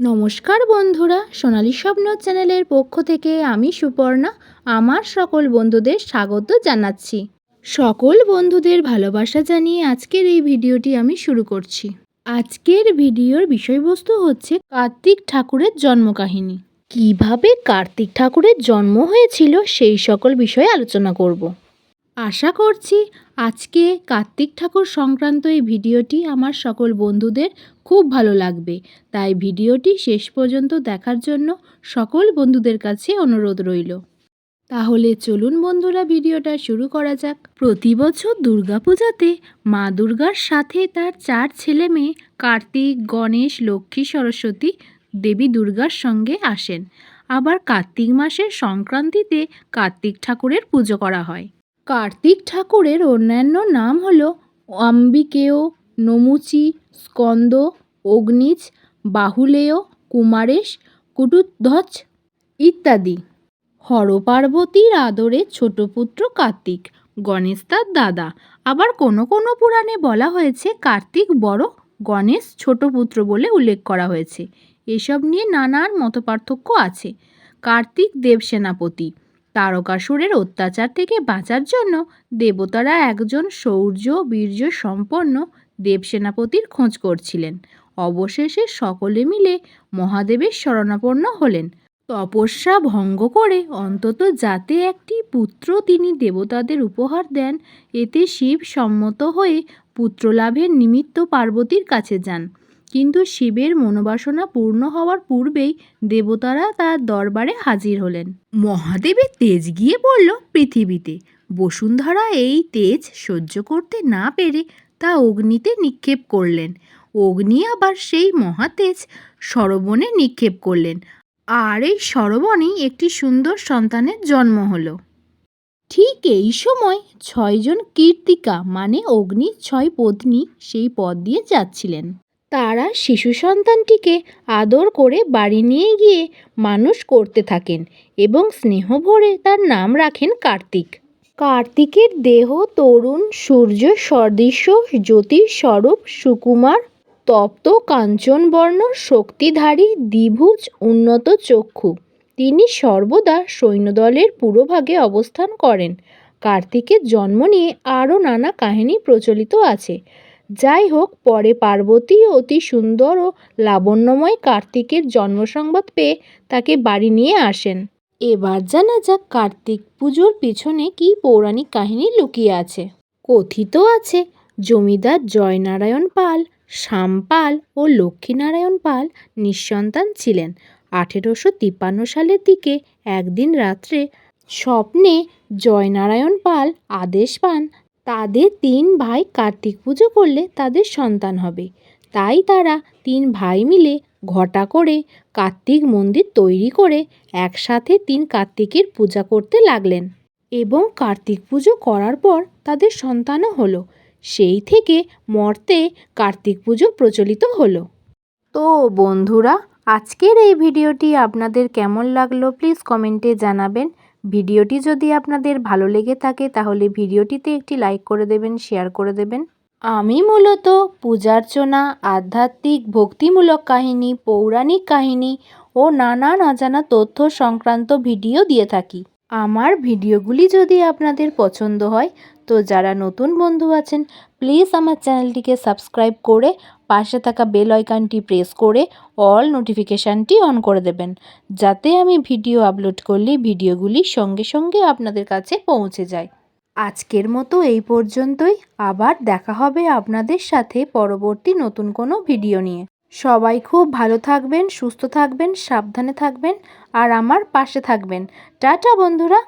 নমস্কার বন্ধুরা, সোনালী স্বপ্ন চ্যানেলের পক্ষ থেকে আমি সুপর্ণা আমার সকল বন্ধুদের স্বাগত জানাচ্ছি। সকল বন্ধুদের ভালোবাসা জানিয়ে আজকের এই ভিডিওটি আমি শুরু করছি। আজকের ভিডিওর বিষয়বস্তু হচ্ছে কার্তিক ঠাকুরের জন্মকাহিনী। কিভাবে কার্তিক ঠাকুরের জন্ম হয়েছিল সেই সকল বিষয়ে আলোচনা করব। আশা করছি আজকে কার্তিক ঠাকুর সংক্রান্ত এই ভিডিওটি আমার সকল বন্ধুদের খুব ভালো লাগবে, তাই ভিডিওটি শেষ পর্যন্ত দেখার জন্য সকল বন্ধুদের কাছে অনুরোধ রইল। তাহলে চলুন বন্ধুরা, ভিডিওটা শুরু করা যাক। প্রতি বছর দুর্গাপূজাতে মা দুর্গার সাথে তার 4 ছেলে মেয়ে কার্তিক, গণেশ, লক্ষ্মী, সরস্বতী দেবী দুর্গার সঙ্গে আসেন। আবার কার্তিক মাসের সংক্রান্তিতে কার্তিক ঠাকুরের পুজো করা হয়। কার্তিক ঠাকুরের অন্যান্য নাম হল অম্বিকেয়, নমুচি, স্কন্দ, অগ্নিজ, বাহুলেয়, কুমারেশ, কুটুধ্বজ ইত্যাদি। হরপার্বতীর আদরে ছোট পুত্র কার্তিক, গণেশ তার দাদা। আবার কোনো কোনো পুরাণে বলা হয়েছে কার্তিক বড়, গণেশ ছোট পুত্র বলে উল্লেখ করা হয়েছে। এসব নিয়ে নানান মতপার্থক্য আছে। কার্তিক দেবসেনাপতি। তারকাসুরের অত্যাচার থেকে বাঁচার জন্য দেবতারা একজন শৌর্য বীর্য সম্পন্ন দেবসেনাপতির খোঁজ করছিলেন। অবশেষে সকলে মিলে মহাদেবের শরণাপন্ন হলেন, তপস্যা ভঙ্গ করে অন্তত যাতে একটি পুত্র তিনি দেবতাদের উপহার দেন। এতে শিব সম্মত হয়ে পুত্রলাভের নিমিত্ত পার্বতীর কাছে যান। কিন্তু শিবের মনোবাসনা পূর্ণ হওয়ার পূর্বেই দেবতারা তার দরবারে হাজির হলেন। মহাদেবের তেজ গিয়ে পড়ল পৃথিবীতে। বসুন্ধরা এই তেজ সহ্য করতে না পেরে তা অগ্নিতে নিক্ষেপ করলেন। অগ্নি আবার সেই মহাতেজ সরবণে নিক্ষেপ করলেন, আর এই সরবণেই একটি সুন্দর সন্তানের জন্ম হলো। ঠিক এই সময় 6 জন কীর্তিকা মানে অগ্নির 6 পত্নী সেই পথ দিয়ে যাচ্ছিলেন। তারা শিশু সন্তানটিকে আদর করে বাড়ি নিয়ে গিয়ে মানুষ করতে থাকেন এবং স্নেহ ভরে তার নাম রাখেন কার্তিক। কার্তিকের দেহ তরুণ সূর্য সদৃশ, জ্যোতির স্বরূপ, সুকুমার, তপ্ত কাঞ্চনবর্ণ, শক্তিধারী, দ্বিভুজ, উন্নত চক্ষু। তিনি সর্বদা সৈন্যদলের পুরোভাগে অবস্থান করেন। কার্তিকের জন্ম নিয়ে আরও নানা কাহিনী প্রচলিত আছে। যাই হোক, পরে পার্বতী অতি সুন্দর ও লাবণ্যময় কার্তিকের জন্ম সংবাদ পেয়ে তাকে বাড়ি নিয়ে আসেন। এবার জানা যাক কার্তিক পুজোর পিছনে কী পৌরাণিক কাহিনী লুকিয়ে আছে। কথিত আছে জমিদার জয়নারায়ণ পাল, শ্যাম পাল ও লক্ষ্মীনারায়ণ পাল নিঃসন্তান ছিলেন। 1853 সালের দিকে একদিন রাত্রে স্বপ্নে জয়নারায়ণ পাল আদেশ পান তাদের 3 ভাই কার্তিক পুজো করলে তাদের সন্তান হবে। তাই তারা 3 ভাই মিলে ঘটা করে কার্তিক মন্দির তৈরি করে একসাথে 3 কার্তিকের পূজা করতে লাগলেন এবং কার্তিক পুজো করার পর তাদের সন্তানও হলো। সেই থেকে মর্তে কার্তিক পুজো প্রচলিত হলো। তো বন্ধুরা, আজকের এই ভিডিওটি আপনাদের কেমন লাগলো প্লিজ কমেন্টে জানাবেন। ভিডিওটি যদি আপনাদের ভালো লেগে থাকে তাহলে ভিডিওটিতে একটি লাইক করে দেবেন, শেয়ার করে দেবেন। আমি মূলত পূজার্চনা, আধ্যাত্মিক ভক্তিমূলক কাহিনী, পৌরাণিক কাহিনী ও নানান অজানা তথ্য সংক্রান্ত ভিডিও দিয়ে থাকি। আমার ভিডিওগুলি যদি আপনাদের পছন্দ হয় তো যারা নতুন বন্ধু আছেন প্লিজ আমার চ্যানেলটিকে সাবস্ক্রাইব করে পাশে থাকা বেল আইকনটি প্রেস করে অল নোটিফিকেশানটি অন করে দেবেন, যাতে আমি ভিডিও আপলোড করলে ভিডিওগুলি সঙ্গে সঙ্গে আপনাদের কাছে পৌঁছে যায়। আজকের মতো এই পর্যন্তই। আবার দেখা হবে আপনাদের সাথে পরবর্তী নতুন কোনো ভিডিও নিয়ে। সবাই খুব ভালো থাকবেন, সুস্থ থাকবেন, সাবধানে থাকবেন আর আমার পাশে থাকবেন। টাটা বন্ধুরা।